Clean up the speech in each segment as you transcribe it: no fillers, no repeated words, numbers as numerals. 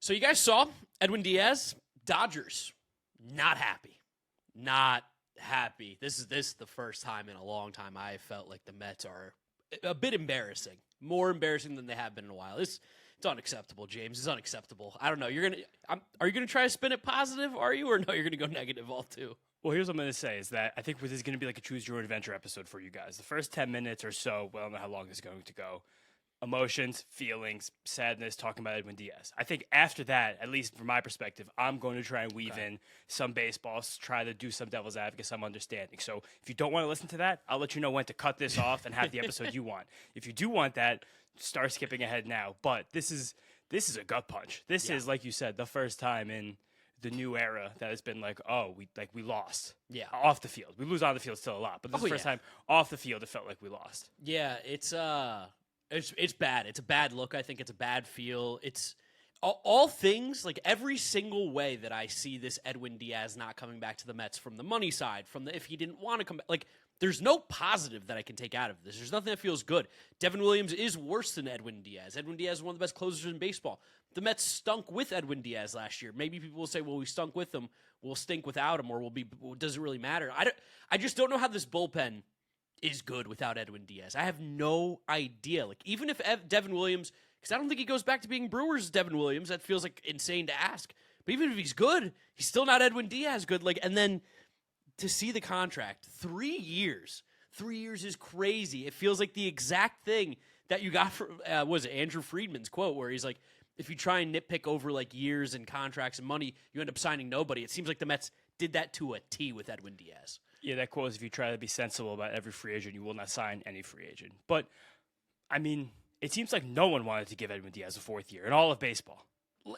So you guys saw Edwin Diaz, Dodgers, not happy. Not happy. This is the first time in a long time I felt like the Mets are a bit embarrassing. More embarrassing than they have been in a while. It's unacceptable, James. It's unacceptable. I don't know. Are you gonna try to spin it positive? Are you, or no? You're gonna go negative all too. Well, here's what I'm going to say is that I think this is going to be like a choose your own adventure episode for you guys. The first 10 minutes or so, well, I don't know how long this is going to go. Emotions, feelings, sadness, talking about Edwin Diaz. I think after that, at least from my perspective, I'm going to try and weave in some baseballs, try to do some devil's advocate, some understanding. So if you don't want to listen to that, I'll let you know when to cut this off and have the episode you want. If you do want that, start skipping ahead now. But this is a gut punch. This is, like you said, the first time in the new era that has been like, oh, we lost. Yeah. Off the field. We lose on the field still a lot, but this is the first time off the field it felt like we lost. Yeah, it's bad. It's a bad look. I think it's a bad feel. It's all things, like every single way that I see this Edwin Diaz not coming back to the Mets, from the money side, from the if he didn't want to come back, like there's no positive that I can take out of this. There's nothing that feels good. Devin Williams is worse than Edwin Diaz. Edwin Diaz is one of the best closers in baseball. The Mets stunk with Edwin Diaz last year. Maybe people will say, well, we stunk with him. We'll stink without him, or does it really matter? I just don't know how this bullpen is good without Edwin Diaz. I have no idea. Like, even if Devin Williams, because I don't think he goes back to being Brewers Devin Williams. That feels like insane to ask. But even if he's good, he's still not Edwin Diaz good. Like, and then to see the contract, 3 years. 3 years is crazy. It feels like the exact thing that you got from, was it Andrew Friedman's quote, where he's like, if you try and nitpick over like years and contracts and money, you end up signing nobody. It seems like the Mets did that to a T with Edwin Diaz. Yeah, that quote is, if you try to be sensible about every free agent, you will not sign any free agent. But, I mean, it seems like no one wanted to give Edwin Diaz a fourth year in all of baseball.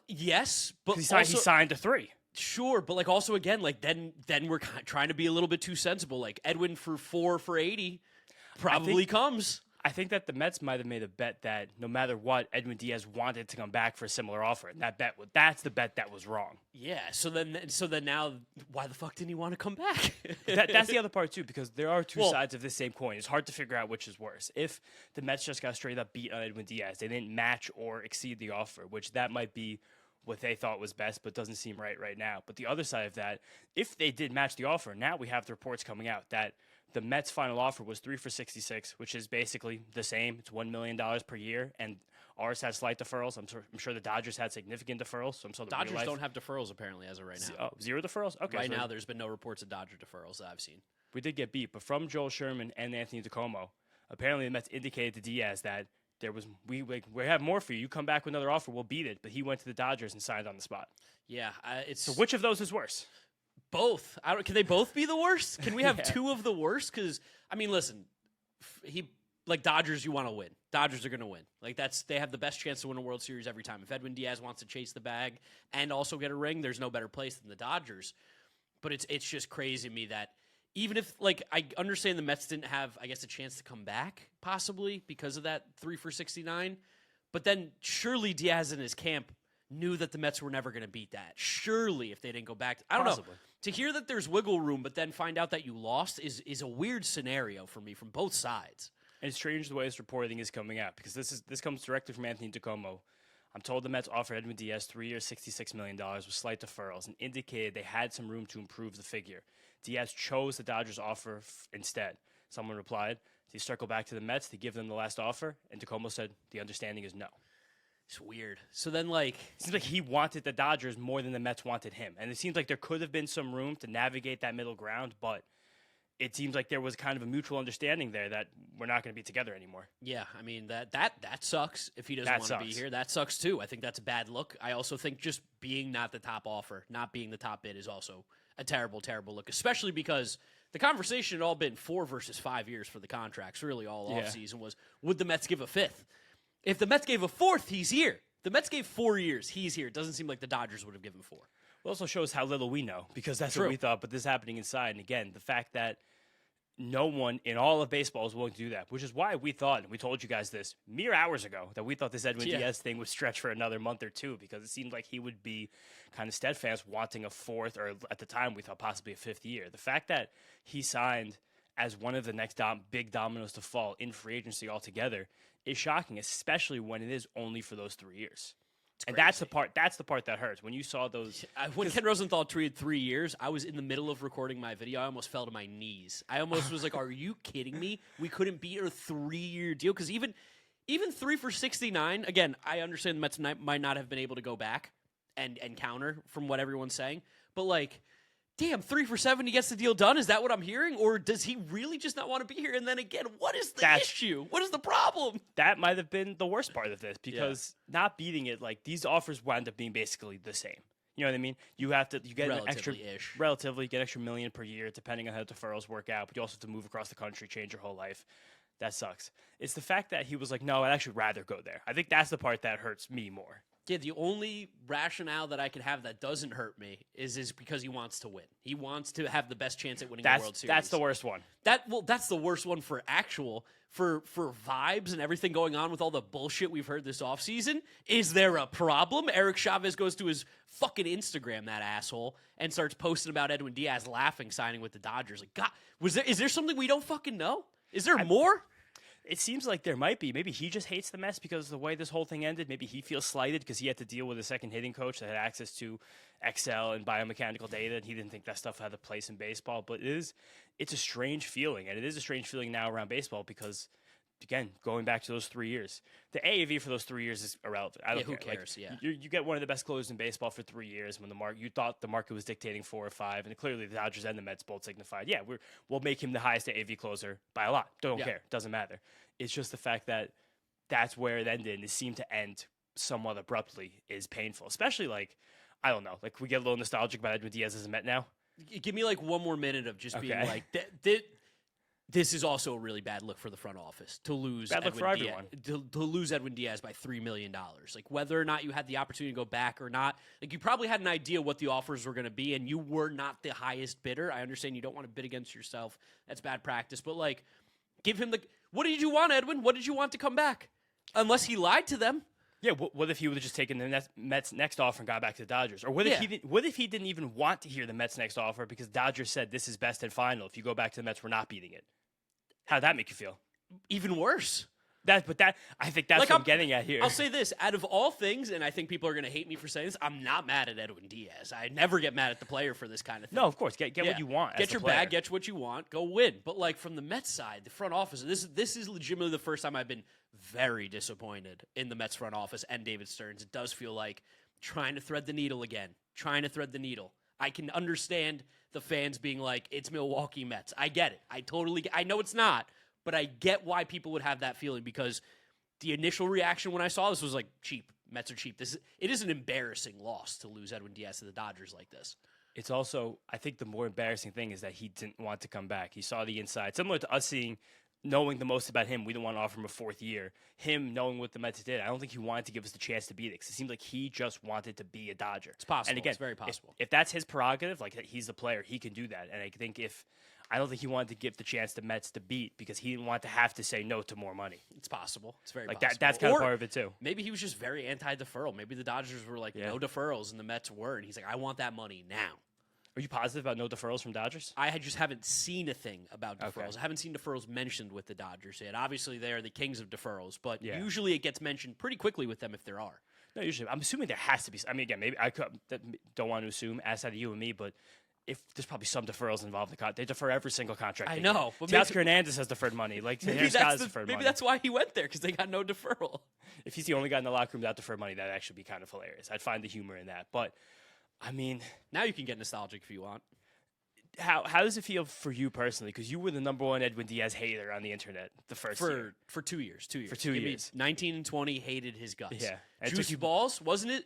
Yes, but he signed to 3. Sure, but like also again, like then we're trying to be a little bit too sensible. Like Edwin for 4 for 80 probably comes. I think that the Mets might have made a bet that no matter what, Edwin Diaz wanted to come back for a similar offer, and that's the bet that was wrong. Yeah. So then now, why the fuck didn't he want to come back? That's the other part too, because there are two sides of this same coin. It's hard to figure out which is worse. If the Mets just got straight up beat on Edwin Diaz, they didn't match or exceed the offer, which that might be what they thought was best, but doesn't seem right now. But the other side of that, if they did match the offer, now we have the reports coming out that the Mets' final offer was 3 for 66, which is basically the same. It's $1 million per year, and ours had slight deferrals. I'm sure the Dodgers had significant deferrals. So Dodgers don't have deferrals apparently as of right now. Zero deferrals? Okay. Right now, there's been no reports of Dodger deferrals that I've seen. We did get beat, but from Joel Sherman and Anthony DiComo, apparently the Mets indicated to Diaz that we have more for you. You come back with another offer, we'll beat it. But he went to the Dodgers and signed on the spot. Yeah, so which of those is worse? Both. Can they both be the worst? Can we have two of the worst? Because I mean, listen, Dodgers, you want to win. Dodgers are going to win. Like they have the best chance to win a World Series every time. If Edwin Diaz wants to chase the bag and also get a ring, there's no better place than the Dodgers. But it's just crazy to me that even if I understand the Mets didn't have, I guess, a chance to come back possibly because of that 3 for 69, but then surely Diaz and his camp knew that the Mets were never going to beat that. Surely if they didn't go back, I don't know. To hear that there's wiggle room, but then find out that you lost is a weird scenario for me from both sides. And it's strange the way this reporting is coming out, because this comes directly from Anthony DiComo. I'm told the Mets offered Edwin Diaz 3 years, $66 million with slight deferrals, and indicated they had some room to improve the figure. Diaz chose the Dodgers offer instead. Someone replied, "Do you circle back to the Mets to give them the last offer?" And DiComo said, "The understanding is no." It's weird. So then, it seems like he wanted the Dodgers more than the Mets wanted him. And it seems like there could have been some room to navigate that middle ground, but it seems like there was kind of a mutual understanding there that we're not going to be together anymore. Yeah, I mean, that sucks if he doesn't want to be here. That sucks, too. I think that's a bad look. I also think just being not the top offer, not being the top bid is also a terrible, terrible look, especially because the conversation had all been 4 versus 5 years for the contracts, really all offseason was, would the Mets give a 5th? If the Mets gave a 4th, he's here. The Mets gave 4 years, he's here. It doesn't seem like the Dodgers would have given 4. It also shows how little we know, because that's what we thought, but this is happening inside. And again, the fact that no one in all of baseball is willing to do that, which is why we thought, and we told you guys this mere hours ago, that we thought this Edwin Diaz thing would stretch for another month or two, because it seemed like he would be kind of steadfast wanting a 4th, or at the time we thought possibly a 5th year. The fact that he signed as one of the next big dominoes to fall in free agency altogether is shocking, especially when it is only for those 3 years. And that's the part that hurts. When you saw those, when Ken Rosenthal tweeted 3 years, I was in the middle of recording my video. I almost fell to my knees. I almost was like, "Are you kidding me? We couldn't beat a 3-year deal." Because even 3 for 69. Again, I understand the Mets might not have been able to go back and counter from what everyone's saying, but like, damn, 3 for 7, he gets the deal done. Is that what I'm hearing, or does he really just not want to be here? And then again, what is the issue? What is the problem? That might have been the worst part of this, because not beating it, like, these offers wound up being basically the same. You know what I mean? You get an extra $1 million per year, depending on how deferrals work out. But you also have to move across the country, change your whole life. That sucks. It's the fact that he was like, no, I'd actually rather go there. I think that's the part that hurts me more. Yeah, the only rationale that I could have that doesn't hurt me is because he wants to win. He wants to have the best chance at winning the World Series. That's the worst one. That's the worst one for vibes and everything going on with all the bullshit we've heard this offseason. Is there a problem? Eric Chavez goes to his fucking Instagram, that asshole, and starts posting about Edwin Diaz laughing, signing with the Dodgers. Like, God, is there something we don't fucking know? Is there more? It seems like there might be. Maybe he just hates the Mets because of the way this whole thing ended. Maybe he feels slighted because he had to deal with a second hitting coach that had access to Excel and biomechanical data, and he didn't think that stuff had a place in baseball. But it's a strange feeling, and it is a strange feeling now around baseball because, again, going back to those 3 years, the AAV for those 3 years is irrelevant. I don't care. Who cares? Like, you get one of the best closers in baseball for 3 years when you thought the market was dictating 4 or 5, and clearly the Dodgers and the Mets both signified, we'll make him the highest AAV closer by a lot. Don't care. Doesn't matter. It's just the fact that that's where it ended, and it seemed to end somewhat abruptly is painful. Especially, like, I don't know, like, we get a little nostalgic about Edwin Diaz as a Met now. Give me like one more minute of just being like, this is also a really bad look for the front office to lose. Bad look for everyone. To lose Edwin Diaz by $3 million. Like, whether or not you had the opportunity to go back or not, like, you probably had an idea what the offers were going to be, and you were not the highest bidder. I understand you don't want to bid against yourself. That's bad practice. But, like, give him what did you want, Edwin? What did you want to come back? Unless he lied to them. Yeah, what if he would have just taken the Mets' next offer and got back to the Dodgers? Or what if he didn't even want to hear the Mets' next offer because Dodgers said this is best and final. If you go back to the Mets, we're not beating it. How'd that make you feel? Even worse. I think that's what I'm getting at here. I'll say this. Out of all things, and I think people are going to hate me for saying this, I'm not mad at Edwin Diaz. I never get mad at the player for this kind of thing. No, of course. Get what you want. Get your bag, get what you want, go win. But, like, from the Mets side, the front office, this is legitimately the first time I've been very disappointed in the Mets front office and David Stearns. It does feel like trying to thread the needle again. I can understand the fans being like, it's Milwaukee Mets. I get it. I know it's not. But I get why people would have that feeling because the initial reaction when I saw this was like, cheap. Mets are cheap. It is an embarrassing loss to lose Edwin Diaz to the Dodgers like this. It's also, I think the more embarrassing thing is that he didn't want to come back. He saw the inside. Similar to us knowing the most about him, we didn't want to offer him a 4th year. Him knowing what the Mets did, I don't think he wanted to give us the chance to beat it because it seemed like he just wanted to be a Dodger. It's possible. And again, it's very possible. If that's his prerogative, like he's the player, he can do that. And I don't think he wanted to give the chance to Mets to beat because he didn't want to have to say no to more money. It's possible. It's very possible. possible. That's kind of part of it, too. Maybe he was just very anti-deferral. Maybe the Dodgers were like, no deferrals, and the Mets were. And he's like, I want that money now. Are you positive about no deferrals from Dodgers? I just haven't seen a thing about deferrals. Okay. I haven't seen deferrals mentioned with the Dodgers yet. Obviously, they are the kings of deferrals, but usually it gets mentioned pretty quickly with them if there are. No, usually. I'm assuming there has to be. I mean, again, maybe I don't want to assume outside of you and me, but if there's probably some deferrals involved in the contract. They defer every single contract. I know. But Teoscar Hernandez has deferred money. Like, maybe that's why he went there, because they got no deferral. If he's the only guy in the locker room without deferred money, that'd actually be kind of hilarious. I'd find the humor in that. But, I mean... Now you can get nostalgic if you want. How does it feel for you personally? Because you were the #1 Edwin Diaz hater on the internet the first year. For 2 years. 2 years. For 2 years. 19 and 20, hated his guts. Yeah. Juice balls, wasn't it?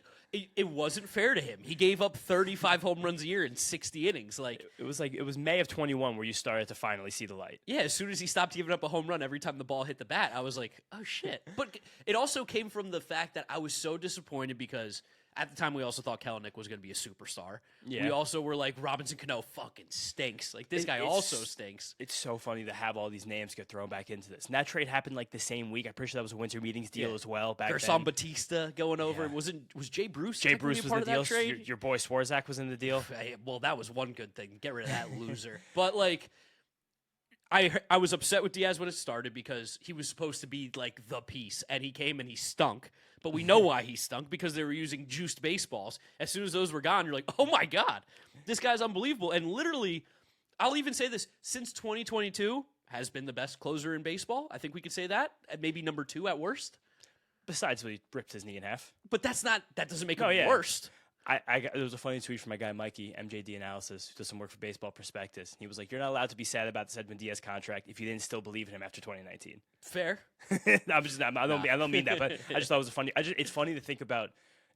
It wasn't fair to him. He gave up 35 home runs a year in 60 innings. Like it was May of 21 where you started to finally see the light. Yeah, as soon as he stopped giving up a home run every time the ball hit the bat, I was like, oh shit. But it also came from the fact that I was so disappointed because at the time, we also thought Kelenic was going to be a superstar. Yeah. We also were like, Robinson Cano fucking stinks. Like, this guy also stinks. It's so funny to have all these names get thrown back into this. And that trade happened like the same week. I'm pretty sure that was a winter meetings deal as well back then. Gerson Batista going over. Was Jay Bruce? Jay Bruce was part in the of that deal. trade? Your boy Swarzak was in the deal. Well, that was one good thing. Get rid of that loser. But, like... I was upset with Diaz when it started because he was supposed to be like the piece, and he came and he stunk. but we know why he stunk because they were using juiced baseballs. As soon as those were gone, you're like, oh my God, this guy's unbelievable. And literally, I'll even say this, since 2022 has been the best closer in baseball. I think we could say that. Maybe number 2 at worst. Besides when he ripped his knee in half. But that doesn't make him worst. There was a funny tweet from my guy Mikey, MJD Analysis, who does some work for Baseball Prospectus. He was like, "You're not allowed to be sad about this Edwin Diaz contract if you didn't still believe in him after 2019." Fair. I don't mean that, but I just thought it was funny. It's funny to think about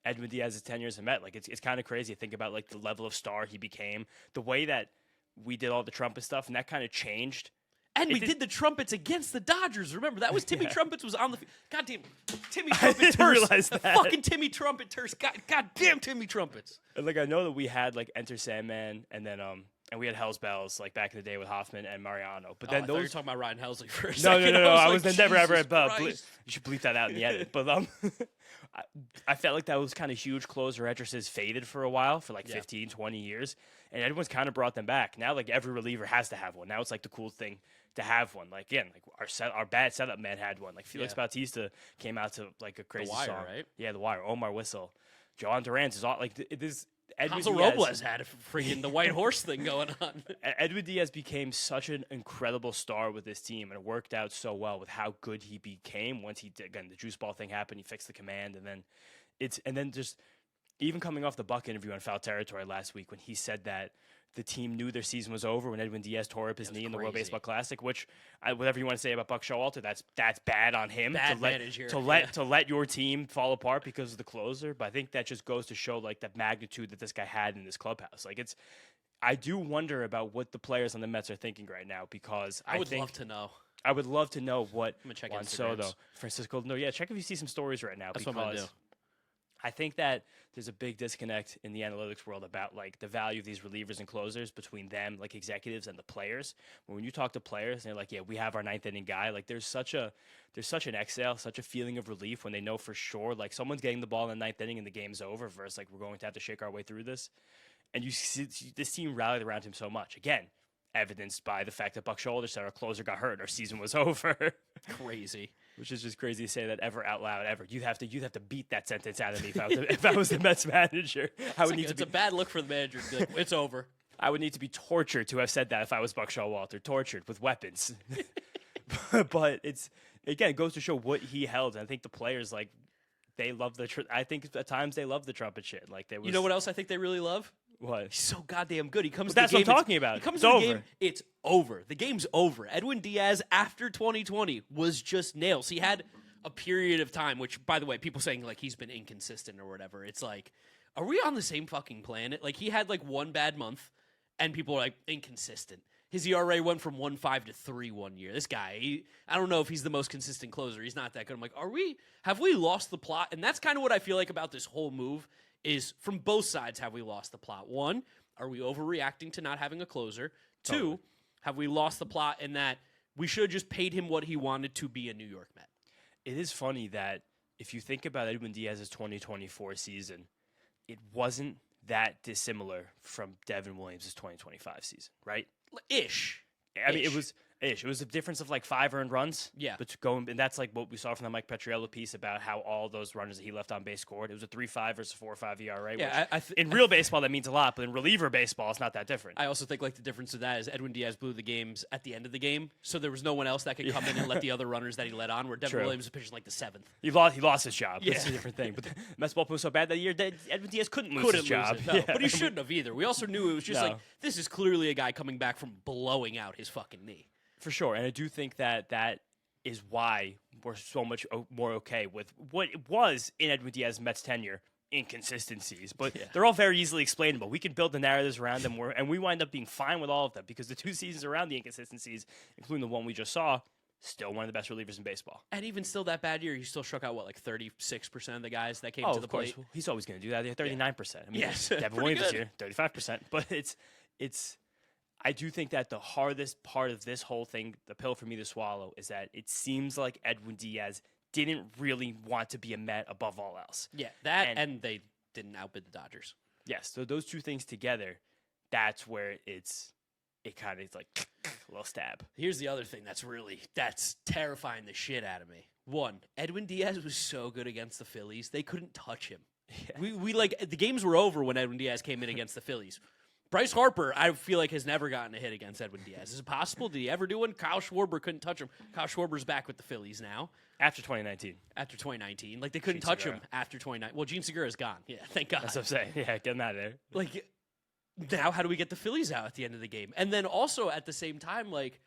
Edwin Diaz's 10 years in Met. Like it's kind of crazy to think about like the level of star he became, the way that we did all the trumpet stuff, and that kind of changed. And we did the trumpets against the Dodgers. Remember, that was Timmy Trumpets was on the field. Goddamn, Timmy Trumpet Terse. Fucking Timmy Trumpet Terse. Goddamn Timmy Trumpets. And like I know that we had like Enter Sandman, and then and we had Hell's Bells like back in the day with Hoffman and Mariano. But then I thought you were talking about Ryan Helsley for a no, second. no. I was like, never ever. You You should bleep that out in the edit. But I felt like that was kind of huge. Closer entrances faded for a while, for like 15, 20 years, and everyone's kind of brought them back. Now like every reliever has to have one. Now it's like the cool thing to have one. Like again, like our bad setup man had one. Like Felix Bautista came out to like a crazy The Wire, song. right? Yeah, The Wire. Omar Whistle. John Durant is all like this. Hansel Robles had a freaking the white horse thing going on. Edwin Diaz became such an incredible star with this team, and it worked out so well with how good he became once he did. Again, the juice ball thing happened. He fixed the command, and then just even coming off the Buck interview on Foul Territory last week when he said that the team knew their season was over when Edwin Diaz tore up his knee in the World Baseball Classic, which whatever you want to say about Buck Showalter, that's bad on him to let your team fall apart because of the closer. But I think that just goes to show like the magnitude that this guy had in this clubhouse. Like I do wonder about what the players on the Mets are thinking right now because I would love to know. I would love to know what Juan Soto, Francisco. No, check if you see some stories right now. That's what I'm gonna do. I think that there's a big disconnect in the analytics world about like the value of these relievers and closers between them, like executives and the players. When you talk to players, they're like, "Yeah, we have our ninth inning guy." Like there's such an exhale, such a feeling of relief when they know for sure like someone's getting the ball in the ninth inning and the game's over. Versus like we're going to have to shake our way through this, and you see this team rallied around him so much. Again, evidenced by the fact that Buck Showalter said our closer got hurt, our season was over. Crazy. Which is just crazy to say that ever out loud ever. You'd have to beat that sentence out of me if I was the Mets manager. It's a bad look for the manager to be like, it's over. I would need to be tortured to have said that if I was Buck Showalter, tortured with weapons. But it goes to show what he held. And I think the players like they love I think at times they love the trumpet shit. Like you know what else I think they really love? What? He's so goddamn good. He comes. That's to the game, what I'm talking about. He comes to the game. It's over. The game's over. Edwin Diaz after 2020 was just nails. He had a period of time, which, by the way, people saying like he's been inconsistent or whatever. It's like, are we on the same fucking planet? Like he had like one bad month, and people are like inconsistent. His ERA went from 1.5 to 3 1 year. This guy, I don't know if he's the most consistent closer. He's not that good. I'm like, have we lost the plot? And that's kind of what I feel like about this whole move. Is from both sides have we lost the plot? One, are we overreacting to not having a closer? Two, have we lost the plot in that we should have just paid him what he wanted to be a New York Met? It is funny that if you think about Edwin Diaz's 2024 season, it wasn't that dissimilar from Devin Williams' 2025 season, right? Ish. I mean, it was ish. It was a difference of like 5 earned runs. Yeah. But and that's like what we saw from the Mike Petriello piece about how all those runners that he left on base scored. It was a 3.5 versus 4.5 ERA. Yeah, which in real baseball, that means a lot, but in reliever baseball, it's not that different. I also think like the difference of that is Edwin Diaz blew the games at the end of the game, so there was no one else that could come in and let the other runners that he let on, where Devin Williams was pitching like the 7th. He lost his job. Yeah. That's a different thing. But the Mets bullpen was so bad that year that Edwin Diaz couldn't lose his job. No, but he shouldn't have either. We also knew it was just like, this is clearly a guy coming back from blowing out his fucking knee. For sure, and I do think that is why we're so much more okay with what it was in Edwin Diaz's Mets tenure, inconsistencies. But they're all very easily explainable. We can build the narratives around them, and we wind up being fine with all of them because the 2 seasons around the inconsistencies, including the one we just saw, still one of the best relievers in baseball. And even still that bad year, he still struck out, like 36% of the guys that came to the plate? Well, he's always going to do that. He had 39%. I mean, yes, Devin Williams this year, 35%. But it's I do think that the hardest part of this whole thing, the pill for me to swallow, is that it seems like Edwin Diaz didn't really want to be a Met above all else. Yeah, that and they didn't outbid the Dodgers. Yes, so those two things together, that's where it kind of is like a little stab. Here's the other thing that's terrifying the shit out of me. One, Edwin Diaz was so good against the Phillies, they couldn't touch him. Yeah. We like the games were over when Edwin Diaz came in against the Phillies. Bryce Harper, I feel like, has never gotten a hit against Edwin Diaz. Is it possible? Did he ever do one? Kyle Schwarber couldn't touch him. Kyle Schwarber's back with the Phillies now. After 2019. After 2019. Like, they couldn't touch him after 2019. Well, Gene Segura's gone. Yeah, thank God. That's what I'm saying. Yeah, get him out of there. Like, now how do we get the Phillies out at the end of the game? And then also, at the same time, like,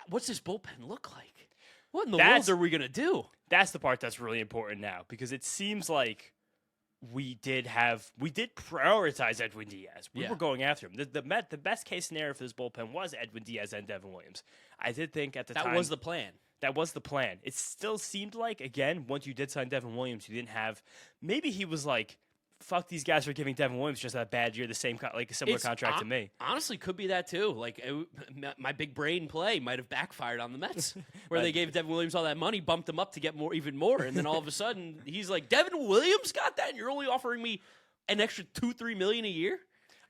what's this bullpen look like? What in the world are we going to do? That's the part that's really important now, because it seems like we did prioritize Edwin Diaz. We were going after him. The best case scenario for this bullpen was Edwin Diaz and Devin Williams. I did think at the time that was the plan. That was the plan. It still seemed like, again, once you did sign Devin Williams, you didn't have. Maybe he was like, fuck these guys for giving Devin Williams just a bad year, a similar contract to me. Honestly, could be that too. Like, my big brain play might have backfired on the Mets, where they gave Devin Williams all that money, bumped him up to get even more, and then all of a sudden he's like, Devin Williams got that, and you're only offering me an extra $2-3 million a year.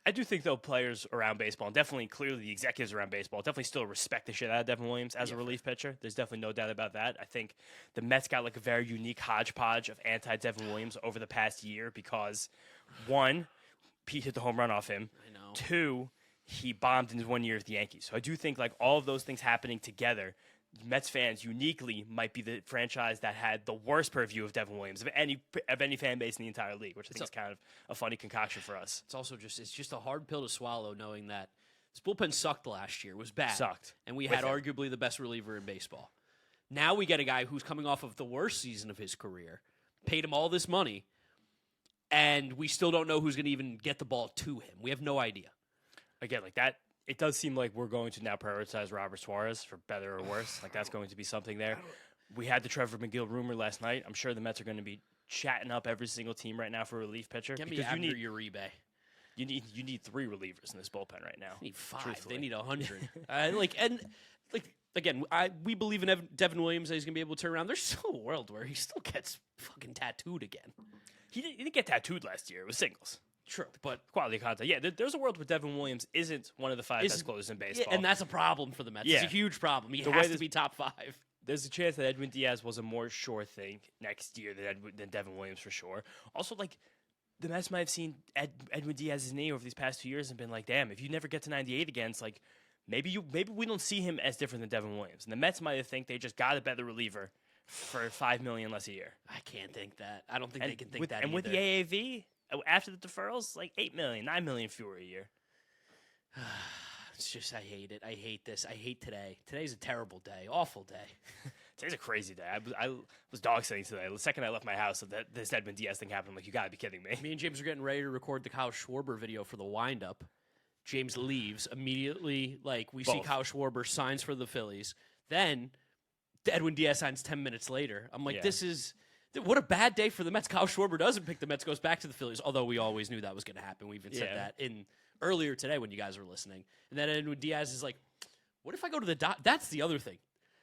I do think, though, players around baseball, and definitely clearly the executives around baseball, definitely still respect the shit out of Devin Williams as a relief pitcher. There's definitely no doubt about that. I think the Mets got like a very unique hodgepodge of anti-Devin Williams over the past year because, one, Pete hit the home run off him. I know. Two, he bombed in his 1 year with the Yankees. So I do think like all of those things happening together, Mets fans uniquely might be the franchise that had the worst purview of Devin Williams of any fan base in the entire league, which I think is kind of a funny concoction for us. It's also just a hard pill to swallow, knowing that this bullpen sucked last year, was bad, and we had arguably the best reliever in baseball. Now we get a guy who's coming off of the worst season of his career, paid him all this money, and we still don't know who's going to even get the ball to him. We have no idea. Again, like that. It does seem like we're going to now prioritize Robert Suarez for better or worse. Like, that's going to be something there. We had the Trevor McGill rumor last night. I'm sure the Mets are going to be chatting up every single team right now for a relief pitcher. Get me after Uribe. You need 3 relievers in this bullpen right now. They need 5. Truthfully. They need 100. Again, we believe in Devin Williams that he's going to be able to turn around. There's still a world where he still gets fucking tattooed again. He didn't get tattooed last year. It was singles. True, but quality contact. Yeah, there's a world where Devin Williams isn't one of the 5 best closers in baseball. Yeah, and that's a problem for the Mets. Yeah. It's a huge problem. He has to be top 5. There's a chance that Edwin Diaz was a more sure thing next year than Devin Williams for sure. Also, like, the Mets might have seen Edwin Diaz's knee over these past 2 years and been like, damn, if you never get to 98 again, it's like, maybe we don't see him as different than Devin Williams. And the Mets might have think they just got a better reliever for $5 million less a year. I can't think that. I don't think they can think that either. And with the AAV... After the deferrals, like $8 million, $9 million fewer a year. It's just, I hate it. I hate this. I hate today. Today's a terrible day. Awful day. Today's a crazy day. I was dog sitting today. The second I left my house, this Edwin Diaz thing happened. I'm like, you gotta be kidding me. Me and James are getting ready to record the Kyle Schwarber video for the windup. James leaves immediately. Like, we see Kyle Schwarber signs for the Phillies. Then Edwin Diaz signs 10 minutes later. I'm like, this is... What a bad day for the Mets. Kyle Schwarber doesn't pick the Mets, goes back to the Phillies, although we always knew that was going to happen. We even said that earlier today when you guys were listening. And then Edwin Diaz is like, what if I go to the Dodgers? That's the other thing.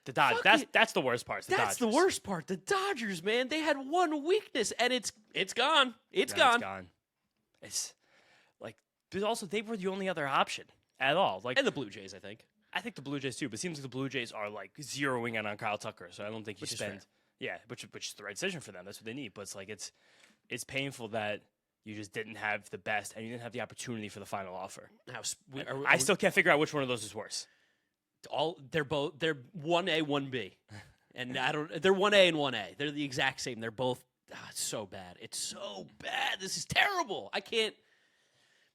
The Dodgers. That's the worst part. That's the worst part. The Dodgers, man. They had one weakness, and it's gone. It's gone. It's gone. It's like, but also they were the only other option at all. Like, and the Blue Jays, I think. I think the Blue Jays too, but it seems like the Blue Jays are like zeroing in on Kyle Tucker, so I don't think you spend. Yeah, which is the right decision for them. That's what they need. But it's like it's painful that you just didn't have the best and you didn't have the opportunity for the final offer. I still can't figure out which one of those is worse. They're 1A, 1B, and they're 1A and 1A. They're the exact same. They're both. It's so bad. It's so bad. This is terrible. I can't.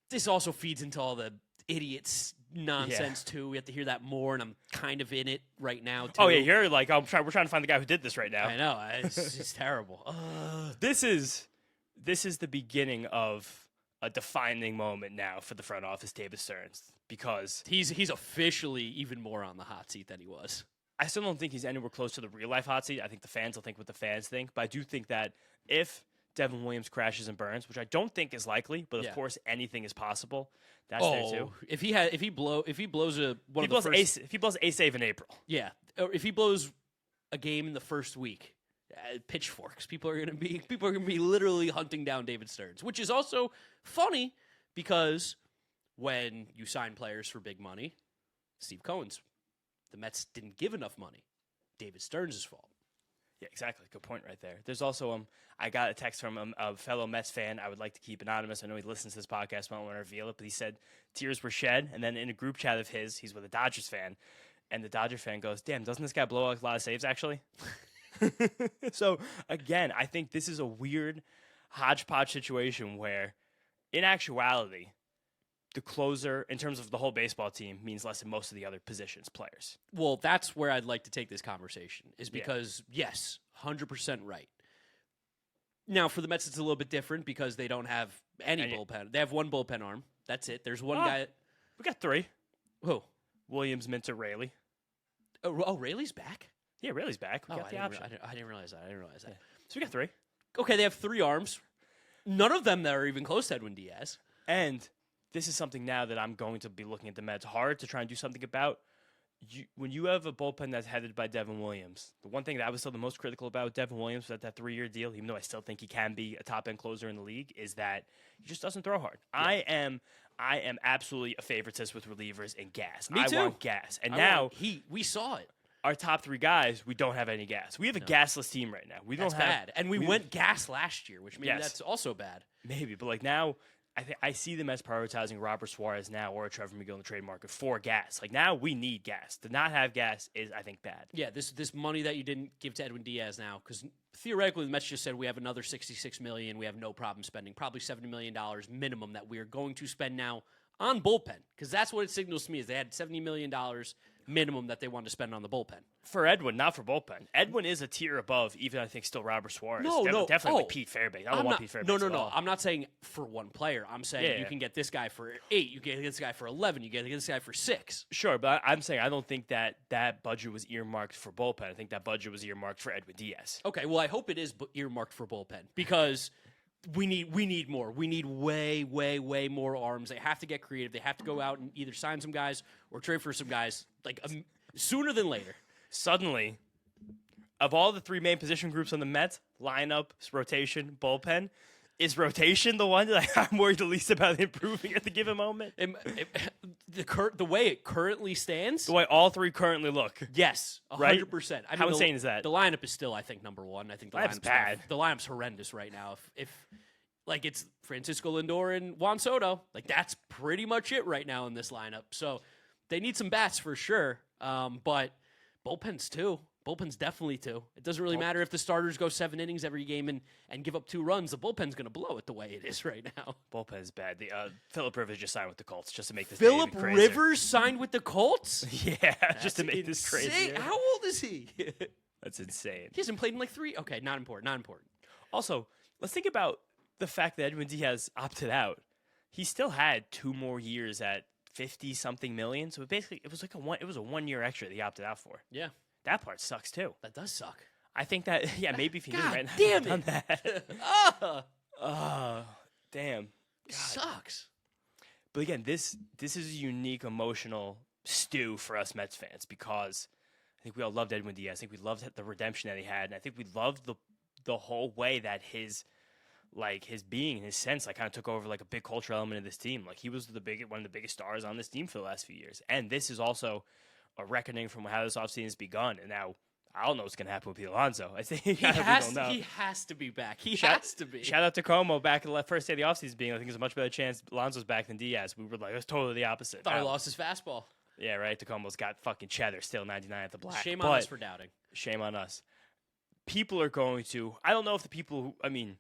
This also feeds into all the idiots nonsense too. We have to hear that more, and I'm kind of in it right now too. Oh yeah, you're like, we're trying to find the guy who did this right now. I know, it's terrible. This is the beginning of a defining moment now for the front office, David Stearns, because he's officially even more on the hot seat than he was. I still don't think he's anywhere close to the real life hot seat. I think the fans will think what the fans think, but I do think that if Devin Williams crashes and burns, which I don't think is likely, but of course anything is possible. That's there too. If he blows a save in April, or if he blows a game in the first week, pitchforks. People are gonna be literally hunting down David Stearns, which is also funny because when you sign players for big money, Steve Cohen's, the Mets didn't give enough money. David Stearns' fault. Yeah, exactly. Good point right there. There's also I got a text from a fellow Mets fan. I would like to keep anonymous. I know he listens to this podcast. I don't want to reveal it, but he said tears were shed. And then in a group chat of his, he's with a Dodgers fan, and the Dodger fan goes, "Damn, doesn't this guy blow out a lot of saves actually?" So again, I think this is a weird hodgepodge situation where, in actuality, the closer, in terms of the whole baseball team, means less than most of the other positions players. Well, that's where I'd like to take this conversation, is because, yes, 100% right. Now, for the Mets, it's a little bit different because they don't have any bullpen. They have one bullpen arm. That's it. There's one guy. We got three. Who? Williams, Minter, Raley. Oh, Rayleigh's back? Yeah, Raley's back. We got the option. I didn't realize that. Yeah. So we got three. Okay, they have three arms. None of them that are even close to Edwin Diaz. And this is something now that I'm going to be looking at the Mets hard to try and do something about. When you have a bullpen that's headed by Devin Williams, the one thing that I was still the most critical about with Devin Williams was that 3-year deal, even though I still think he can be a top-end closer in the league, is that he just doesn't throw hard. Yeah. I am absolutely a favoritist with relievers and gas. Me too. I want gas. And now we saw it. Our top three guys, we don't have any gas. We have a gasless team right now. That's bad. And we went gas last year, which maybe that's also bad. Maybe, but like now, I see them as prioritizing Robert Suarez now or Trevor McGill in the trade market for gas. Like now, we need gas. To not have gas is, I think, bad. Yeah, this money that you didn't give to Edwin Diaz now, because theoretically the Mets just said we have another $66 million. We have no problem spending probably $70 million minimum that we are going to spend now on bullpen, because that's what it signals to me is they had $70 million minimum that they wanted to spend on the bullpen. For Edwin, not for bullpen. Edwin is a tier above, even I think still Robert Suarez. Definitely like Pete Fairbanks. I don't want Pete Fairbanks. No. I'm not saying for one player. I'm saying you can get this guy for 8, you get this guy for 11, you get this guy for 6. Sure, but I'm saying I don't think that budget was earmarked for bullpen. I think that budget was earmarked for Edwin Diaz. Okay, well I hope it is earmarked for bullpen because we need more. We need way more arms. They have to get creative. They have to go out and either sign some guys or trade for some guys like sooner than later. Suddenly, of all the 3 main position groups on the Mets, lineup, rotation, bullpen, is rotation the one that I'm worried the least about improving at the given moment? The way it currently stands? The way all 3 currently look. Yes, 100%. Right? How insane is that? The lineup is still, I think, number 1. I think the lineup's bad. The lineup's horrendous right now. If like it's Francisco Lindor and Juan Soto, like that's pretty much it right now in this lineup. So they need some bats for sure, but bullpens too. Bullpen's definitely too. It doesn't really matter if the starters go 7 innings every game and give up 2 runs. The bullpen's going to blow it the way it is right now. Bullpen's bad. Philip Rivers just signed with the Colts just to make this Philip Rivers signed with the Colts? Yeah, just to make this crazy. How old is he? That's insane. He hasn't played in like 3. Okay, not important. Also, let's think about the fact that Edwin Diaz opted out. He still had 2 more years at 50-something million. So it was like a 1-year extra that he opted out for. Yeah. That part sucks too. That does suck. I think that maybe if he knew right now, damn done it. that. Damn. God. Sucks. But again, this is a unique emotional stew for us Mets fans because I think we all loved Edwin Diaz. I think we loved the redemption that he had, and I think we loved the whole way that his being, his sense, like kind of took over like a big cultural element of this team. Like he was one of the biggest stars on this team for the last few years, and this is also a reckoning from how this offseason has begun. And now I don't know what's going to happen with Pete Alonso. I think he has to be back. He has to be. Shout out to Como back in the first day of the offseason being, I think there's a much better chance Alonso's back than Diaz. We were like, it's totally the opposite. Thought he lost his fastball. Yeah, right. Tacomo's got fucking cheddar still 99 at the black. Shame on us for doubting. Shame on us. People are going to, I don't know if the people who, I mean,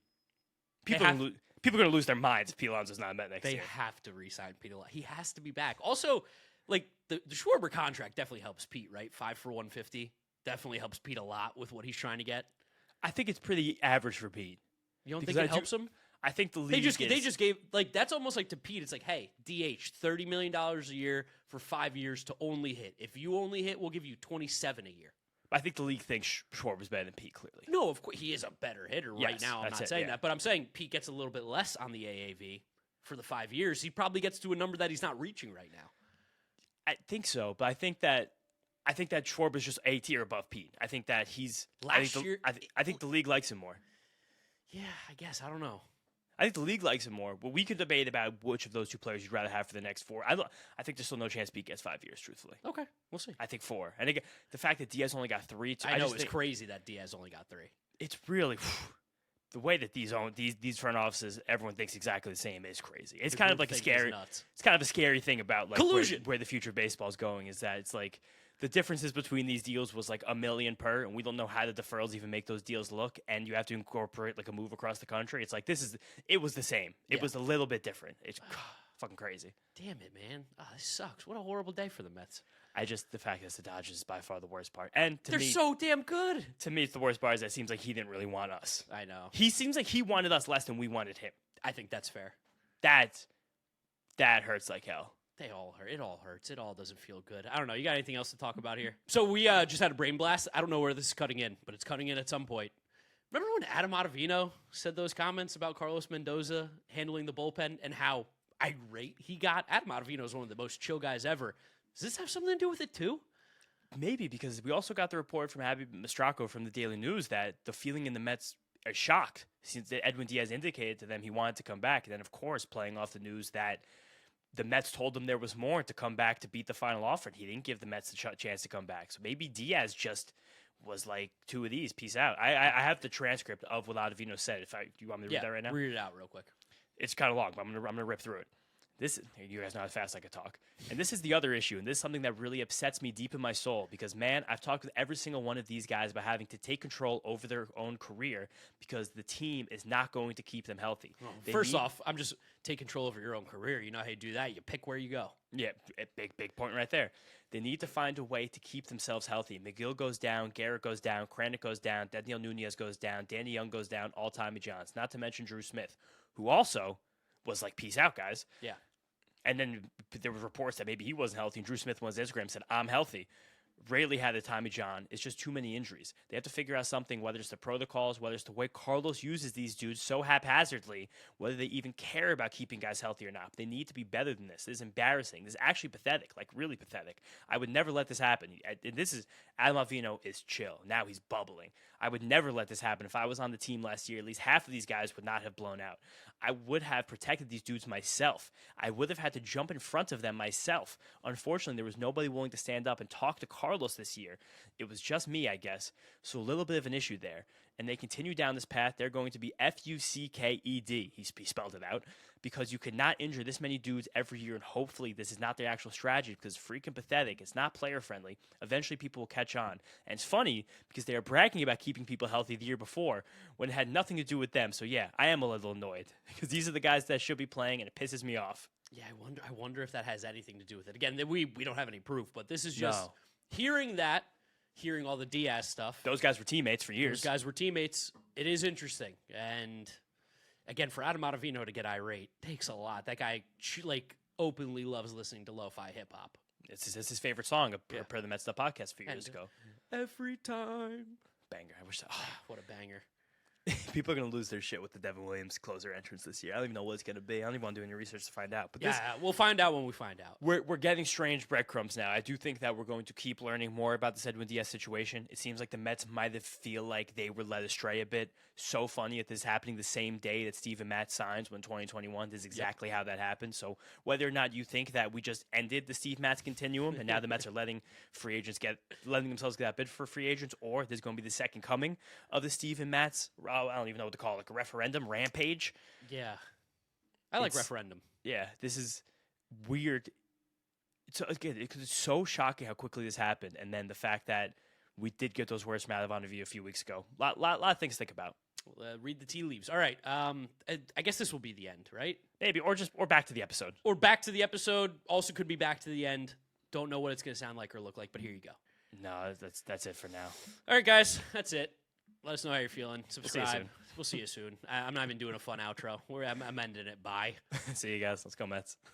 people are going to lose their minds if Pete Alonso's not met next year. They have to re-sign Pete Alonso. He has to be back. Also, like the Schwarber contract definitely helps Pete, right? 5 for $150 definitely helps Pete a lot with what he's trying to get. I think it's pretty average for Pete. You don't think it helps him? I think the league they just gave like that's almost like to Pete. It's like, hey, DH $30 million a year for 5 years to only hit. If you only hit, we'll give you 27 a year. I think the league thinks Schwarber's better than Pete. Clearly, no, of course he is a better hitter right now. I'm not saying that, but I'm saying Pete gets a little bit less on the AAV for the 5 years. He probably gets to a number that he's not reaching right now. I think so, but I think that Schwarber's just a tier above Pete. I think that he's last year. I think the league likes him more. Yeah, I guess I don't know. I think the league likes him more, but we could debate about which of those two players you'd rather have for the next 4. I think there's still no chance Pete gets 5 years, truthfully. Okay, we'll see. I think 4. And again, the fact that Diaz only got 3. I know it's crazy that Diaz only got 3. It's really the way that these front offices, everyone thinks exactly the same is crazy. It's kind of like a scary. It's kind of a scary thing about like collusion. Where the future of baseball is going is that it's like the differences between these deals was like $1 million per, and we don't know how the deferrals even make those deals look. And you have to incorporate like a move across the country. It's like it was the same. It was a little bit different. It's fucking crazy. Damn it, man! This sucks. What a horrible day for the Mets. The fact that the Dodgers is by far the worst part. And they're so damn good. To me, it's the worst part is that it seems like he didn't really want us. I know. He seems like he wanted us less than we wanted him. I think that's fair. That hurts like hell. They all hurt. It all hurts. It all doesn't feel good. I don't know. You got anything else to talk about here? So we just had a brain blast. I don't know where this is cutting in, but it's cutting in at some point. Remember when Adam Ottavino said those comments about Carlos Mendoza handling the bullpen and how irate he got? Adam Ottavino is one of the most chill guys ever. Does this have something to do with it too? Maybe, because we also got the report from Abby Mastracco from the Daily News that the feeling in the Mets are shocked since Edwin Diaz indicated to them he wanted to come back. And then, of course, playing off the news that the Mets told him there was more to come back to beat the final offer, and he didn't give the Mets a chance to come back. So maybe Diaz just was like, 2 of these, peace out. I have the transcript of what Ottavino said. Do you want me to read that right now? Read it out real quick. It's kind of long, but I'm gonna rip through it. You guys know how fast I could talk. And this is the other issue, and this is something that really upsets me deep in my soul because, man, I've talked with every single one of these guys about having to take control over their own career because the team is not going to keep them healthy. Well, first off, I'm just take control over your own career. You know how you do that? You pick where you go. Yeah, big point right there. They need to find a way to keep themselves healthy. McGill goes down, Garrett goes down, Kranick goes down, Daniel Nunez goes down, Danny Young goes down, all Tommy Johns. Not to mention Drew Smith, who also was like, peace out, guys. Yeah. And then there were reports that maybe he wasn't healthy. And Drew Smith on his Instagram said, I'm healthy. Rarely had a Tommy John. It's just too many injuries. They have to figure out something, whether it's the protocols, whether it's the way Carlos uses these dudes so haphazardly, whether they even care about keeping guys healthy or not. They need to be better than this. This is embarrassing. This is actually pathetic, like really pathetic. I would never let this happen. And this is, Adam Ottavino is chill. Now he's bubbling. I would never let this happen. If I was on the team last year, at least half of these guys would not have blown out. I would have protected these dudes myself. I would have had to jump in front of them myself. Unfortunately, there was nobody willing to stand up and talk to Carlos this year. It was just me, I guess. So a little bit of an issue there. And they continue down this path. They're going to be Fucked. He spelled it out. Because you cannot injure this many dudes every year, and hopefully this is not their actual strategy because it's freaking pathetic. It's not player-friendly. Eventually people will catch on. And it's funny because they are bragging about keeping people healthy the year before when it had nothing to do with them. So, yeah, I am a little annoyed because these are the guys that should be playing, and it pisses me off. Yeah, I wonder if that has anything to do with it. Again, we don't have any proof, but this is just hearing all the Diaz stuff. Those guys were teammates for years. Those guys were teammates. It is interesting. And again, for Adam Ottavino to get irate takes a lot. That guy openly loves listening to lo-fi hip-hop. It's his favorite song per the Mets'd podcast a few years ago. Every time. Banger. I wish. What a banger. People are going to lose their shit with the Devin Williams closer entrance this year. I don't even know what it's going to be. I don't even want to do any research to find out. But we'll find out when we find out. We're getting strange breadcrumbs now. I do think that we're going to keep learning more about this Edwin Diaz situation. It seems like the Mets might have feel like they were led astray a bit. So funny that this is happening the same day that Steve and Matt signs when 2021. This is exactly how that happened. So whether or not you think that we just ended the Steve Matz continuum and now the Mets are letting themselves get that bid for free agents, or there's going to be the second coming of the Steve and Matz, I don't even know what to call it, like a referendum, rampage. Yeah. I like referendum. Yeah, this is weird. It's so shocking how quickly this happened, and then the fact that we did get those words from out of Ottavino a few weeks ago. Lot of things to think about. Read the tea leaves. All right. I guess this will be the end, right? Maybe, or back to the episode. Or back to the episode. Also could be back to the end. Don't know what it's going to sound like or look like, but here you go. No, that's it for now. All right, guys. That's it. Let us know how you're feeling. Subscribe. We'll see you soon. I'm not even doing a fun outro. I'm ending it. Bye. See you guys. Let's go, Mets.